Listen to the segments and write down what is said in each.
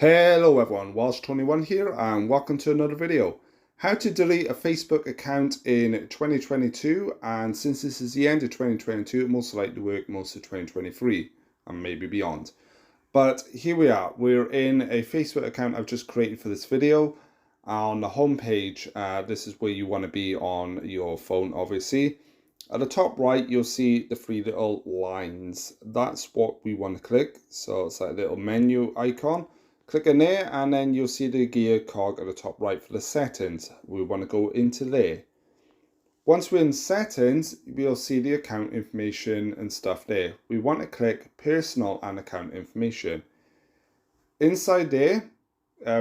Hello everyone, Welsh21 here and welcome to another video. How to delete a Facebook account in 2022, and since this is the end of 2022, it most likely work most of 2023 and maybe beyond. But here we are, we're in a Facebook account I've just created for this video. On the home page, this is where you want to be on your phone obviously. At the top right, you'll see the three little lines. That's what we want to click. So it's like a little menu icon. Click in there and then you'll see the gear cog at the top right for the settings. We want to go into there. Once we're in settings, we'll see the account information and stuff there. We want to click personal and account information. Inside there,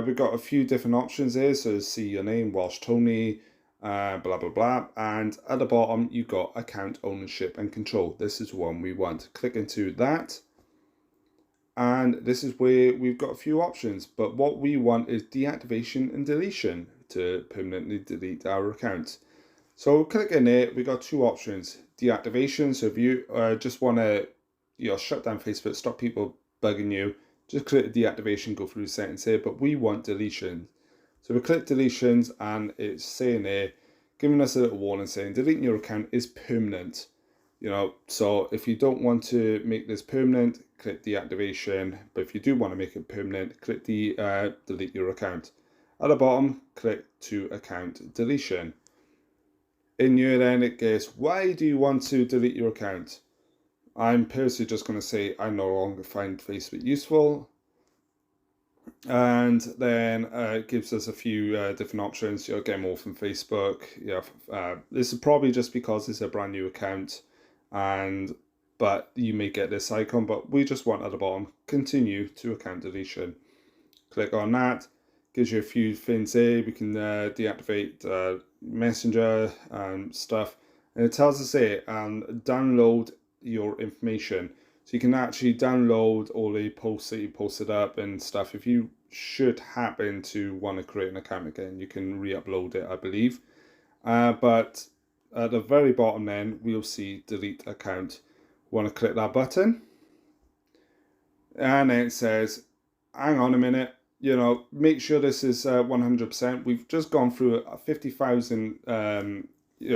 we've got a few different options there. So see your name, Welsh Tony, blah blah blah, and at the bottom you've got account ownership and control. This is one we want. Click into that, and this is where we've got a few options, but what we want is deactivation and deletion to permanently delete our account. So click in there, we got two options. Deactivation, so if you just want to shut down Facebook, stop people bugging you, just click deactivation, go through the settings here. But we want deletion. So we click deletions and it's saying there, giving us a little warning saying deleting your account is permanent. So if you don't want to make this permanent, click deactivation. But if you do want to make it permanent, click the delete your account. At the bottom, click to account deletion. In here then it goes, why do you want to delete your account? I'm personally just going to say I no longer find Facebook useful. And then it gives us a few different options. You'll get more from Facebook. This is probably just because it's a brand new account, but you may get this icon, but we just want at the bottom continue to account deletion. Click on that. Gives you a few things there. We can deactivate Messenger and stuff, and it tells us here download your information. So you can actually download all the posts that you posted up and stuff. If you should happen to want to create an account again, you can re-upload it, I believe. But at the very bottom then, we'll see delete account. Want to click that button. And then it says, hang on a minute, make sure this is 100%. We've just gone through 50,000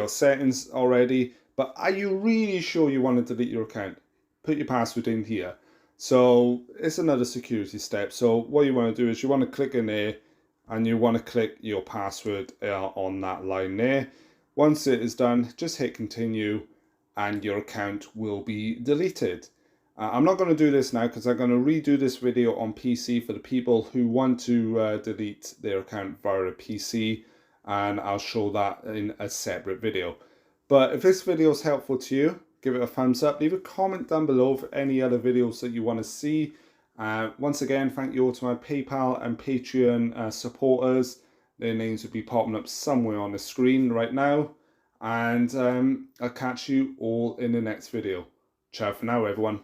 settings already. But are you really sure you want to delete your account? Put your password in here. So it's another security step. So what you want to do is you want to click in there and you want to click your password on that line there. Once it is done, just hit continue and your account will be deleted. I'm not going to do this now because I'm going to redo this video on PC for the people who want to delete their account via a PC, and I'll show that in a separate video. But if this video is helpful to you, give it a thumbs up. Leave a comment down below for any other videos that you want to see. Once again, thank you all to my PayPal and Patreon supporters. Their names will be popping up somewhere on the screen right now. And I'll catch you all in the next video. Ciao for now, everyone.